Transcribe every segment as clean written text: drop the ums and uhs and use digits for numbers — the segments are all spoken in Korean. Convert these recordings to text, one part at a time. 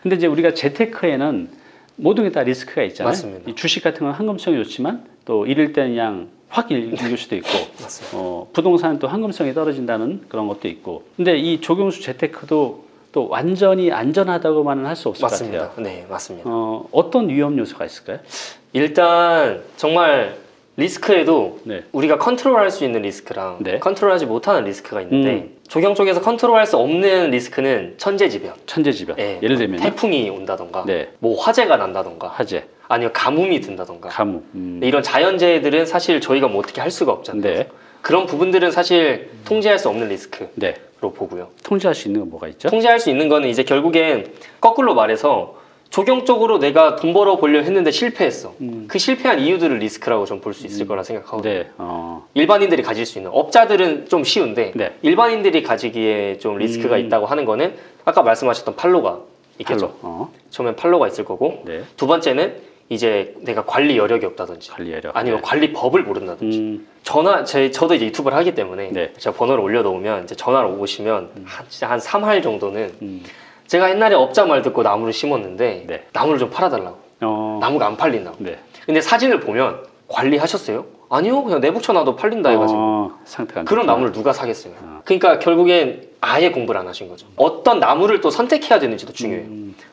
근데 이제 우리가 재테크에는 모든 게 다 리스크가 있잖아요. 맞습니다. 이 주식 같은 건 황금성이 좋지만 또 잃을 때는 그냥 확 잃을 수도 있고 맞습니다. 부동산은 또 황금성이 떨어진다는 그런 것도 있고. 근데 이 조경수 재테크도 또 완전히 안전하다고만은 할 수 없을 맞습니다. 것 같아요. 네, 맞습니다. 어떤 위험 요소가 있을까요? 일단 정말 리스크에도 네. 우리가 컨트롤할 수 있는 리스크랑 네. 컨트롤하지 못하는 리스크가 있는데 조경 쪽에서 컨트롤할 수 없는 리스크는 천재지변. 천재지변. 예, 예를 들면 태풍이 온다던가 네. 뭐 화재가 난다던가 화재, 아니면 가뭄이 든다던가 가뭄. 이런 자연재해들은 사실 저희가 뭐 어떻게 할 수가 없잖아요. 네. 그런 부분들은 사실 통제할 수 없는 리스크로 네. 보고요. 통제할 수 있는 건 뭐가 있죠? 통제할 수 있는 거는 이제 결국엔 거꾸로 말해서 조경적으로 내가 돈 벌어 보려 했는데 실패했어. 그 실패한 이유들을 리스크라고 좀 볼 수 있을 거라 생각하거든요. 네. 일반인들이 가질 수 있는 업자들은 좀 쉬운데 네. 일반인들이 가지기에 좀 리스크가 있다고 하는 거는 아까 말씀하셨던 팔로가 있겠죠. 팔로. 처음엔 팔로가 있을 거고 네. 두 번째는 이제 내가 관리 여력이 없다든지 관리 여력. 아니면 네. 관리법을 모른다든지 저도 이제 유튜브를 하기 때문에 네. 제가 번호를 올려놓으면 이제 전화를 오시면 진짜 한 3할 정도는 음. 제가 옛날에 업자 말 듣고 나무를 심었는데 네. 나무를 좀 팔아달라고 나무가 안 팔린다고. 네. 근데 사진을 보면 관리하셨어요? 아니요, 그냥 내복 쳐놔도 팔린다 해가지고 상태가 안 그런 좋구나. 나무를 누가 사겠어요? 그러니까 결국엔 아예 공부를 안 하신 거죠. 어떤 나무를 또 선택해야 되는지도 중요해요.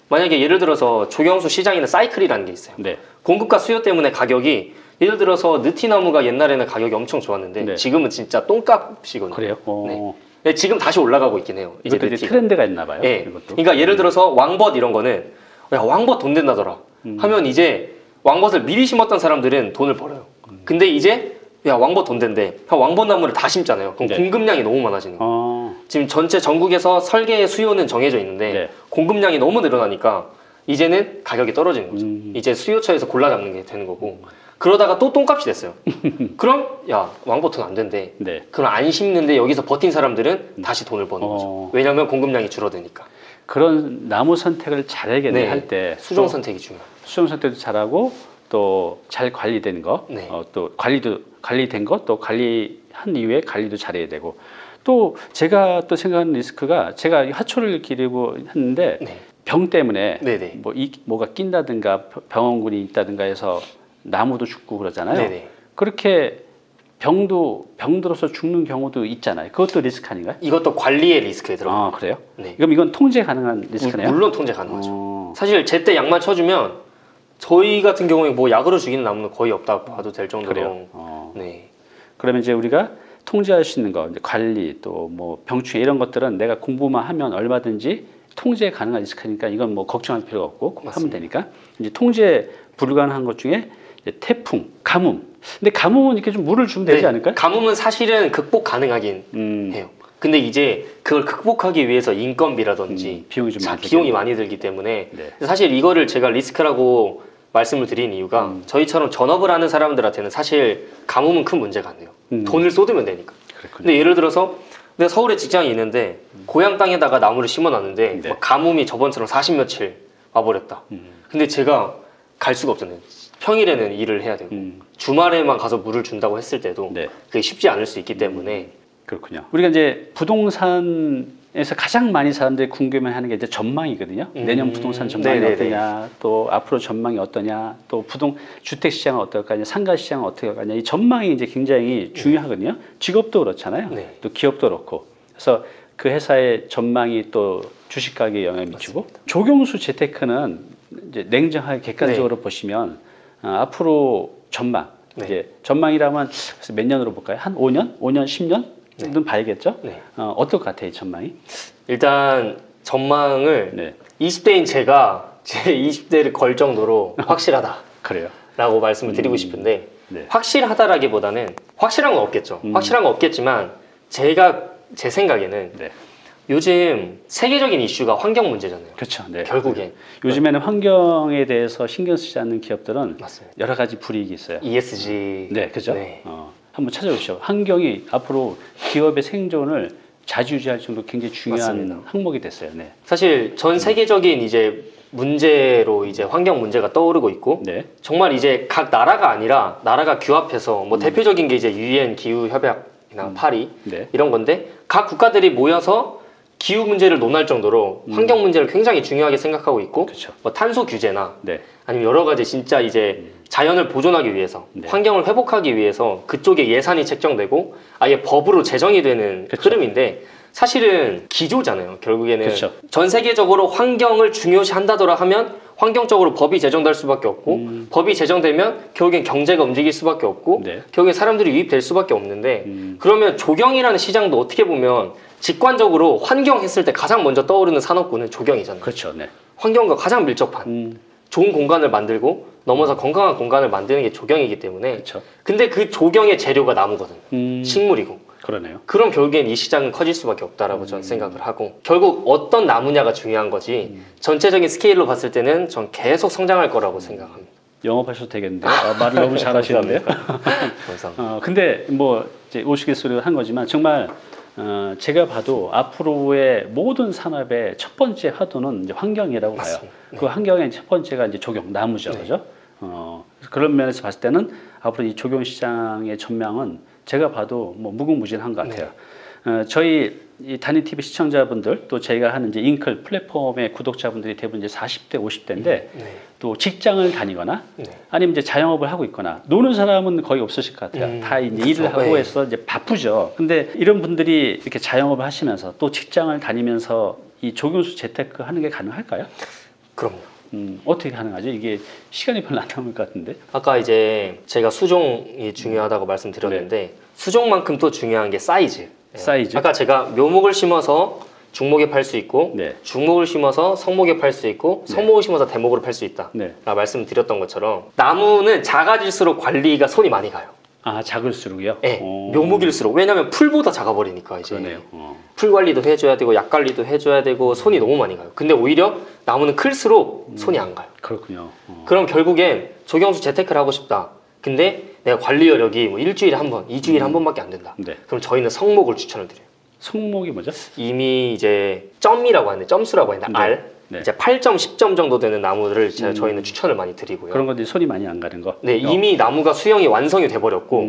만약에 예를 들어서 조경수 시장에는 사이클이라는 게 있어요. 네. 공급과 수요 때문에 가격이 예를 들어서 느티나무가 옛날에는 가격이 엄청 좋았는데 네. 지금은 진짜 똥값이거든요. 그래요? 네. 네, 지금 다시 올라가고 있긴 해요. 이제 이것도 이제 느티가. 트렌드가 있나 봐요. 네. 이것도. 그러니까 예를 들어서 왕벗 이런 거는 야 왕벗 돈 된다더라 하면 이제 왕벗을 미리 심었던 사람들은 돈을 벌어요. 근데 이제 야 왕벗 돈 된대. 왕벗 나무를 다 심잖아요. 그럼 네. 공급량이 너무 많아지는 거예요. 지금 전체 전국에서 설계의 수요는 정해져 있는데 네. 공급량이 너무 늘어나니까 이제는 가격이 떨어지는 거죠. 이제 수요처에서 골라잡는 게 되는 거고 그러다가 또 똥값이 됐어요. 그럼 야 왕벗 돈 안 된대. 네. 그럼 안 심는데 여기서 버틴 사람들은 다시 돈을 버는 거죠. 왜냐하면 공급량이 줄어드니까. 그런 나무 선택을 잘하겠네 네. 할 때 수종 선택이 중요해요. 수종 선택도 잘하고 또 잘 관리된 거, 네. 또 관리된 거, 또 관리한 이후에 관리도 잘해야 되고 또 제가 또 생각하는 리스크가 제가 하초를 기르고 했는데 네. 병 때문에 네네. 뭐가 낀다든가 병원군이 있다든가 해서 나무도 죽고 그러잖아요. 네네. 그렇게 병 들어서 죽는 경우도 있잖아요. 그것도 리스크 아닌가요? 이것도 관리의 리스크에 들어가요. 그래요? 네. 그럼 이건 통제 가능한 리스크네요? 물론 통제 가능하죠. 사실 제때 약만 쳐주면 저희 같은 경우에 뭐 약으로 죽이는 나무는 거의 없다고 봐도 될 정도로. 그래요? 네. 그러면 이제 우리가 통제할 수 있는 거, 이제 관리 또 뭐 병충해 이런 것들은 내가 공부만 하면 얼마든지 통제 가능한 리스크니까 이건 뭐 걱정할 필요가 없고 하면 되니까 이제 통제 불가능한 것 중에 이제 태풍, 가뭄. 근데 가뭄은 이렇게 좀 물을 주면 되지 네. 않을까요? 가뭄은 사실은 극복 가능하긴 해요. 근데 이제 그걸 극복하기 위해서 인건비라든지 비용이 좀 많기 비용이 때문에. 많이 들기 때문에 네. 사실 이거를 제가 리스크라고 말씀을 드린 이유가 저희처럼 전업을 하는 사람들한테는 사실 가뭄은 큰 문제가 안 돼요. 돈을 쏟으면 되니까. 그렇군요. 근데 예를 들어서 내가 서울에 직장이 있는데 고향 땅에다가 나무를 심어놨는데 네. 막 가뭄이 저번처럼 40 며칠 와버렸다. 근데 제가 갈 수가 없잖아요. 평일에는 일을 해야 되고 주말에만 가서 물을 준다고 했을 때도 네. 그게 쉽지 않을 수 있기 때문에 그렇군요. 우리가 이제 부동산에서 가장 많이 사람들이 궁금해하는 게 이제 전망이거든요. 내년 부동산 전망이 네네네. 어떠냐, 또 앞으로 전망이 어떠냐, 또 주택 시장은 어떨까냐, 상가 시장은 어떻게 가냐, 이 전망이 이제 굉장히 중요하거든요. 직업도 그렇잖아요. 네. 또 기업도 그렇고. 그래서 그 회사의 전망이 또 주식 가격에 영향을 미치고. 조경수 재테크는 이제 냉정하게 객관적으로 보시면 앞으로 전망. 네. 이제 전망이라면 그래서 몇 년으로 볼까요? 한 5년, 5년, 10년? 는 봐야겠죠? 네. 어떨 것 같아요, 이 전망이? 일단 전망을 네. 20대인 제가 제 20대를 걸 정도로 확실하다라고 그래요. 말씀을 드리고 싶은데 네. 확실하다라기보다는 확실한 건 없겠죠. 확실한 건 없겠지만 제 생각에는 네. 요즘 세계적인 이슈가 환경 문제잖아요. 그렇죠. 네. 결국엔 요즘에는 환경에 대해서 신경 쓰지 않는 기업들은 맞습니다. 여러 가지 불이익이 있어요. ESG. 네, 그죠? 네. 한번 찾아보시죠. 환경이 앞으로 기업의 생존을 자주유지할 정도로 굉장히 중요한 맞습니다. 항목이 됐어요. 네. 사실 전 세계적인 이제 문제로 이제 환경 문제가 떠오르고 있고 네. 정말 이제 각 나라가 아니라 나라가 규합해서 뭐 대표적인 게 이제 유엔 기후 협약이나 파리 네. 이런 건데 각 국가들이 모여서 기후 문제를 논할 정도로 환경 문제를 굉장히 중요하게 생각하고 있고 그렇죠. 뭐 탄소 규제나 네. 아니면 여러 가지 진짜 이제 자연을 보존하기 위해서 네. 환경을 회복하기 위해서 그쪽에 예산이 책정되고 아예 법으로 제정이 되는 그쵸. 흐름인데 사실은 기조잖아요. 결국에는 그쵸. 전 세계적으로 환경을 중요시한다더라 하면 환경적으로 법이 제정될 수밖에 없고 법이 제정되면 결국엔 경제가 움직일 수밖에 없고 네. 결국엔 사람들이 유입될 수밖에 없는데 음. 그러면 조경이라는 시장도 어떻게 보면 직관적으로 환경 했을 때 가장 먼저 떠오르는 산업군은 조경이잖아요. 그렇죠. 네. 환경과 가장 밀접한 좋은 공간을 만들고 넘어서 건강한 공간을 만드는 게 조경이기 때문에 그렇죠. 근데 그 조경의 재료가 나무거든. 식물이고. 그러네요. 그럼 결국엔 이 시장은 커질 수밖에 없다라고 저는 생각을 하고 결국 어떤 나무냐가 중요한 거지 전체적인 스케일로 봤을 때는 전 계속 성장할 거라고 생각합니다. 영업하셔도 되겠는데 말을 너무 잘하시는데요. 감사합니다. 근데 뭐 이제 우스갯소리로 한 거지만 정말 제가 봐도 앞으로의 모든 산업의 첫 번째 화두는 이제 환경이라고 봐요. 맞습니다. 그 환경의 첫 번째가 이제 조경, 나무죠, 네. 그죠? 그래서 그런 면에서 봤을 때는 앞으로 이 조경 시장의 전망은 제가 봐도 뭐 무궁무진한 것 같아요. 저희 이 단위 TV 시청자분들 또 저희가 하는 이제 잉클 플랫폼의 구독자분들이 대부분 이제 40대, 50대인데 네. 또 직장을 다니거나 네. 아니면 이제 자영업을 하고 있거나 노는 사람은 거의 없으실 것 같아요. 다 이제 그렇죠. 일을 하고 네. 해서 이제 바쁘죠. 근데 이런 분들이 이렇게 자영업을 하시면서 또 직장을 다니면서 이 조경수 재테크 하는 게 가능할까요? 그럼요. 어떻게 가능하죠? 이게 시간이 별로 안 남을 것 같은데. 아까 이제 제가 수종이 중요하다고 말씀드렸는데 수종만큼 또 중요한 게 사이즈. 네. 사이즈? 아까 제가 묘목을 심어서 중목에 팔 수 있고 네. 중목을 심어서 성목에 팔 수 있고 네. 성목을 심어서 대목으로 팔 수 있다. 네. 라 말씀드렸던 것처럼 나무는 작아질수록 관리가 손이 많이 가요. 아, 작을수록요? 네. 오. 묘목일수록 왜냐하면 풀보다 작아버리니까 이제 그러네요. 풀 관리도 해줘야 되고 약 관리도 해줘야 되고 손이 너무 많이 가요. 근데 오히려 나무는 클수록 손이 안 가요. 그렇군요. 그럼 결국엔 조경수 재테크를 하고 싶다. 근데 내가 관리 여력이 뭐 일주일에 한 번, 2주일에 한 번밖에 안 된다. 네. 그럼 저희는 성목을 추천을 드려요. 성목이 뭐죠? 이미 이제 점이라고 하는데 점수라고 하는데 네. R 네. 이제 8점, 10점 정도 되는 나무들을 저희는 추천을 많이 드리고요. 그런 것들이 손이 많이 안 가는 거. 네, 이미 나무가 수영이 완성이 돼버렸고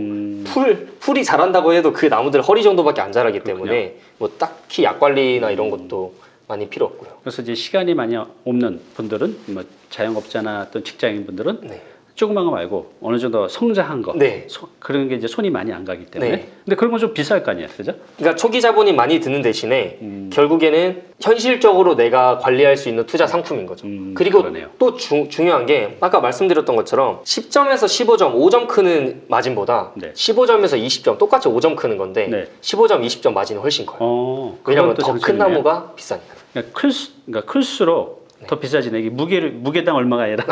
풀이 자란다고 해도 그 나무들 허리 정도밖에 안 자라기 때문에 뭐 딱히 약 관리나 이런 것도 많이 필요 없고요. 그래서 이제 시간이 많이 없는 분들은 뭐 자영업자나 또 직장인 분들은 네. 조그만 거 말고 어느 정도 성장한 거 네. 그런 게 이제 손이 많이 안 가기 때문에 네. 근데 그런 건 좀 비쌀 거 아니에요, 그죠? 그러니까 초기 자본이 많이 드는 대신에 결국에는 현실적으로 내가 관리할 수 있는 투자 상품인 거죠. 그리고 그러네요. 또 중요한 게 아까 말씀드렸던 것처럼 10점에서 15점, 5점 크는 마진보다 네. 15점에서 20점 똑같이 5점 크는 건데 네. 15점, 20점 마진이 훨씬 커요. 왜냐하면 그건 또 더 큰 장점이네요. 나무가 비싸니까. 그러니까 클수록 더 비싸지네. 이게 무게당 얼마가 아니라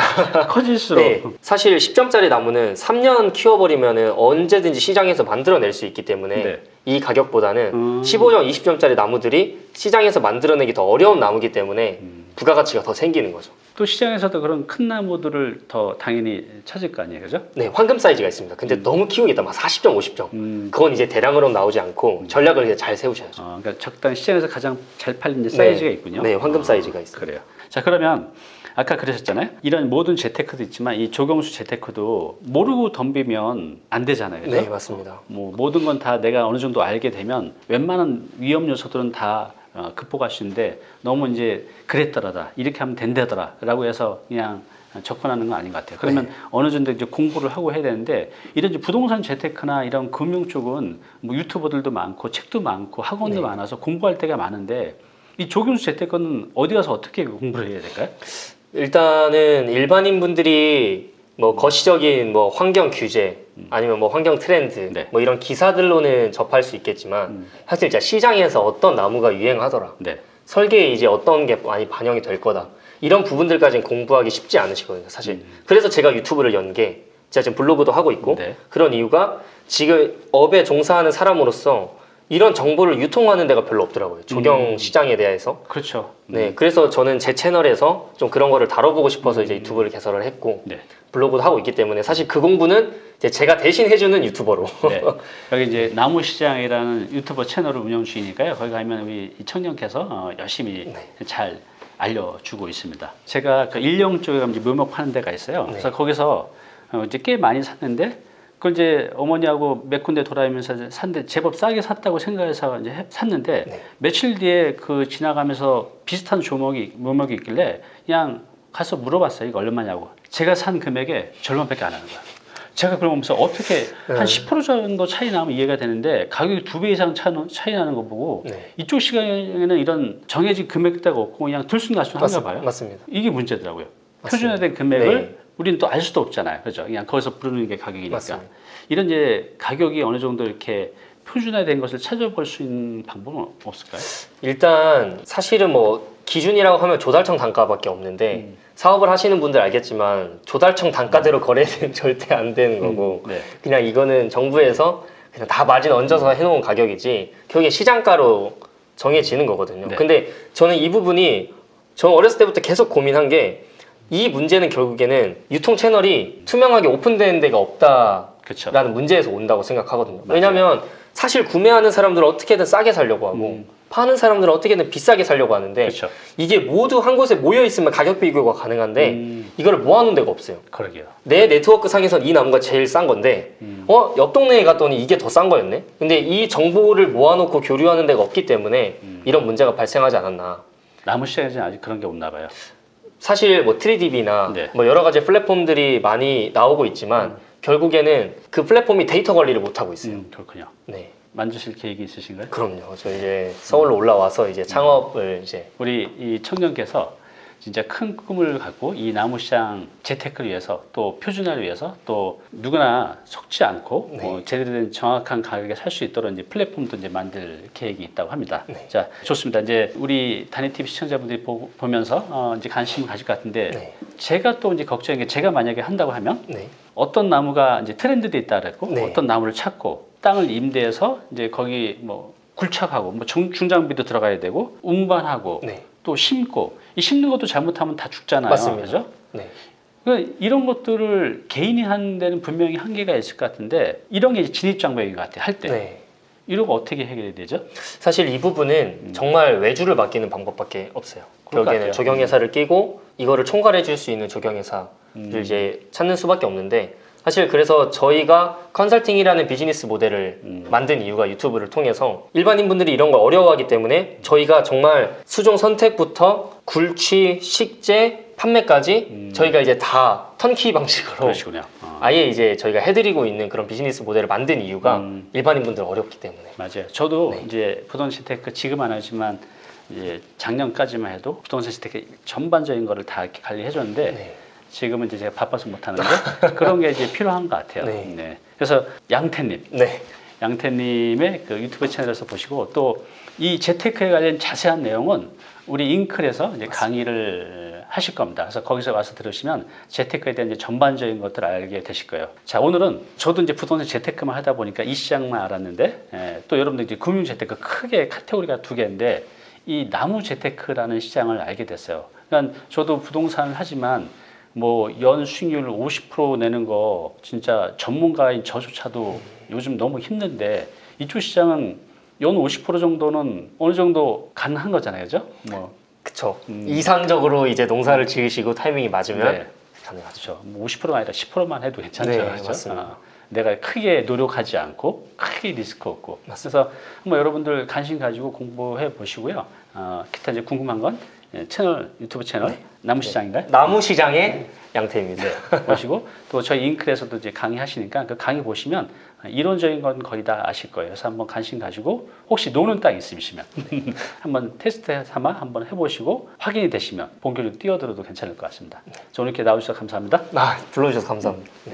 커질수록 네, 사실 10점짜리 나무는 3년 키워버리면 언제든지 시장에서 만들어낼 수 있기 때문에 네. 이 가격보다는 15점, 20점짜리 나무들이 시장에서 만들어내기 더 어려운 나무기 때문에 부가가치가 더 생기는 거죠. 또 시장에서도 그런 큰 나무들을 더 당연히 찾을 거 아니에요, 그죠? 네, 황금 사이즈가 있습니다. 근데 너무 키우겠다, 막 40점, 50점. 그건 이제 대량으로 나오지 않고 전략을 이제 잘 세우셔야죠. 그러니까 적당히 시장에서 가장 잘 팔리는 사이즈가 있군요. 네, 황금 사이즈가 있어요. 그래요. 자, 그러면 아까 그러셨잖아요. 이런 모든 재테크도 있지만 이 조경수 재테크도 모르고 덤비면 안 되잖아요, 그죠? 네, 맞습니다. 뭐 모든 건 다 내가 어느 정도 알게 되면 웬만한 위험 요소들은 다 극복할 수 있는데 너무 이제 그랬더라다 이렇게 하면 된다더라라고 해서 그냥 접근하는 건 아닌 것 같아요. 그러면 어느 정도 이제 공부를 하고 해야 되는데 이런 이제 부동산 재테크나 이런 금융 쪽은 뭐 유튜버들도 많고 책도 많고 학원도 많아서 공부할 때가 많은데 이 조경수 재테크는 어디 가서 어떻게 공부를 해야 될까요? 일단은 일반인 분들이 뭐 거시적인 뭐 환경 규제 아니면 뭐 환경 트렌드 네. 뭐 이런 기사들로는 접할 수 있겠지만 사실 진짜 시장에서 어떤 나무가 유행하더라 네. 설계에 이제 어떤 게 많이 반영이 될 거다 이런 부분들까지는 공부하기 쉽지 않으시거든요 사실. 그래서 제가 유튜브를 연 게 제가 지금 블로그도 하고 있고 네. 그런 이유가 지금 업에 종사하는 사람으로서 이런 정보를 유통하는 데가 별로 없더라고요 조경 시장에 대해서. 그렇죠. 네, 그래서 저는 제 채널에서 좀 그런 거를 다뤄보고 싶어서 이제 유튜브를 개설을 했고 네. 블로그도 하고 있기 때문에 사실 그 공부는 이제 제가 대신 해주는 유튜버로. 네. 여기 이제 나무시장이라는 유튜버 채널을 운영 중이니까요. 거기 가면 우리 이 청년께서 열심히 잘 알려주고 있습니다. 제가 그 일령 쪽에 가면 이제 묘목 파는 데가 있어요. 그래서 거기서 이제 꽤 많이 샀는데 그 이제 어머니하고 몇 군데 돌아다니면서 샀는데 제법 싸게 샀다고 생각해서 이제 샀는데 네. 며칠 뒤에 그 지나가면서 비슷한 묘목이 있길래 그냥 가서 물어봤어요. 이거 얼마냐고. 제가 산 금액의 절반밖에 안 하는 거야. 제가 그러면서 어떻게 한 10% 정도 차이 나면 이해가 되는데 가격이 2배 이상 차이 나는 거 보고 네. 이쪽 시장에는 이런 정해진 금액대가 없고 그냥 들쑥날쑥한가 봐요. 맞습니다. 이게 문제더라고요. 맞습니다. 표준화된 금액을 네. 우리는 또 알 수도 없잖아요. 그렇죠? 그냥 거기서 부르는 게 가격이니까. 맞습니다. 이런 이제 가격이 어느 정도 이렇게 표준화된 것을 찾아볼 수 있는 방법은 없을까요? 일단 사실은 뭐 기준이라고 하면 조달청 단가밖에 없는데 사업을 하시는 분들 알겠지만 조달청 단가대로 거래는 절대 안 되는 거고 네. 그냥 이거는 정부에서 그냥 다 마진 얹어서 해놓은 가격이지 결국에 시장가로 정해지는 거거든요. 네. 근데 저는 이 부분이 저는 어렸을 때부터 계속 고민한 게 이 문제는 결국에는 유통 채널이 투명하게 오픈되는 데가 없다라는 그렇죠. 문제에서 온다고 생각하거든요. 맞아요. 왜냐하면 사실 구매하는 사람들은 어떻게든 싸게 살려고 하고 파는 사람들은 어떻게든 비싸게 살려고 하는데 그렇죠. 이게 모두 한 곳에 모여 있으면 가격 비교가 가능한데 이거를 모아놓은 데가 없어요. 그러게요. 내 네트워크 상에선 이 나무가 제일 싼 건데 옆 동네에 갔더니 이게 더 싼 거였네. 근데 이 정보를 모아놓고 교류하는 데가 없기 때문에 이런 문제가 발생하지 않았나. 나무 시장에는 아직 그런 게 없나 봐요. 사실 뭐 트리디비나 네. 뭐 여러 가지 플랫폼들이 많이 나오고 있지만 결국에는 그 플랫폼이 데이터 관리를 못 하고 있어요. 그렇군요. 네, 만드실 계획이 있으신가요? 그럼요. 저 이제 서울로 올라와서 이제 창업을 이제 우리 이 청년께서 진짜 큰 꿈을 갖고 이 나무시장 재테크를 위해서 또 표준화를 위해서 또 누구나 속지 않고 네. 제대로 된 정확한 가격에 살 수 있도록 이제 플랫폼도 이제 만들 계획이 있다고 합니다. 네. 자, 좋습니다. 이제 우리 단위TV 시청자분들이 보면서 이제 관심을 가질 것 같은데 네. 제가 또 이제 걱정인 게 제가 만약에 한다고 하면 네. 어떤 나무가 이제 트렌드도 있다 그랬고 네. 어떤 나무를 찾고 땅을 임대해서 이제 거기 뭐 굴착하고 뭐 중장비도 들어가야 되고 운반하고 네. 또 심고 이 심는 것도 잘못하면 다 죽잖아요. 맞습니다. 그죠? 네. 그러니까 이런 것들을 개인이 하는 데는 분명히 한계가 있을 것 같은데 이런 게 이제 진입장벽인 것 같아요. 할 때. 네. 이런 거 어떻게 해결이 되죠? 사실 이 부분은 정말 외주를 맡기는 방법밖에 없어요. 그럴 것 결국에는 같아요. 조경회사를 끼고 이거를 총괄해 줄 수 있는 조경회사를 이제 찾는 수밖에 없는데 사실 그래서 저희가 컨설팅이라는 비즈니스 모델을 만든 이유가 유튜브를 통해서 일반인분들이 이런 걸 어려워하기 때문에 저희가 정말 수종 선택부터 굴취, 식재, 판매까지 저희가 이제 다 턴키 방식으로 그러시군요. 아예 이제 저희가 해드리고 있는 그런 비즈니스 모델을 만든 이유가 일반인분들 어렵기 때문에. 맞아요. 저도 네. 이제 부동산 재테크 지금 안 하지만 이제 작년까지만 해도 부동산 재테크 전반적인 거를 다 이렇게 관리해 줬는데 네. 지금은 이제 제가 바빠서 못 하는데 그런 게 이제 필요한 것 같아요. 네. 그래서 양태님, 네. 양태님의 그 유튜브 채널에서 보시고 또 이 재테크에 관련 자세한 내용은 우리 잉클에서 이제 강의를 하실 겁니다. 그래서 거기서 와서 들으시면 재테크에 대한 이제 전반적인 것들을 알게 되실 거예요. 자, 오늘은 저도 이제 부동산 재테크만 하다 보니까 이 시장만 알았는데 또 여러분들 이제 금융 재테크 크게 카테고리가 두 개인데 이 나무 재테크라는 시장을 알게 됐어요. 그러니까 저도 부동산을 하지만 뭐 연 수익률 50% 내는 거 진짜 전문가인 저조차도 요즘 너무 힘든데 이쪽 시장은 연 50% 정도는 어느 정도 가능한 거잖아요, 그죠? 뭐 그쵸. 이상적으로 이제 농사를 지으시고 타이밍이 맞으면 네. 가능하죠. 그렇죠. 뭐 50%가 아니라 10%만 해도 괜찮죠, 네, 그렇죠? 맞습니다. 내가 크게 노력하지 않고 크게 리스크 없고. 그래서 한번 여러분들 관심 가지고 공부해 보시고요. 기타 이제 궁금한 건 채널 유튜브 채널 나무시장인가요? 나무시장의 양태입니다. 보시고 또 저희 잉클에서도 이제 강의하시니까 그 강의 보시면 이론적인 건 거의 다 아실 거예요. 그래서 한번 관심 가지고 혹시 노는 땅 있으시면 한번 테스트 삼아 한번 해보시고 확인이 되시면 본격적으로 뛰어들어도 괜찮을 것 같습니다. 자, 오늘 이렇게 나와주셔서 감사합니다. 불러주셔서 감사합니다. 네.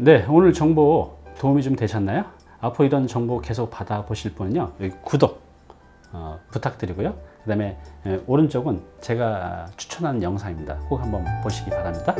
네, 오늘 정보 도움이 좀 되셨나요? 앞으로 이런 정보 계속 받아보실 분은요, 여기 구독 부탁드리고요. 그 다음에 오른쪽은 제가 추천하는 영상입니다. 꼭 한번 보시기 바랍니다.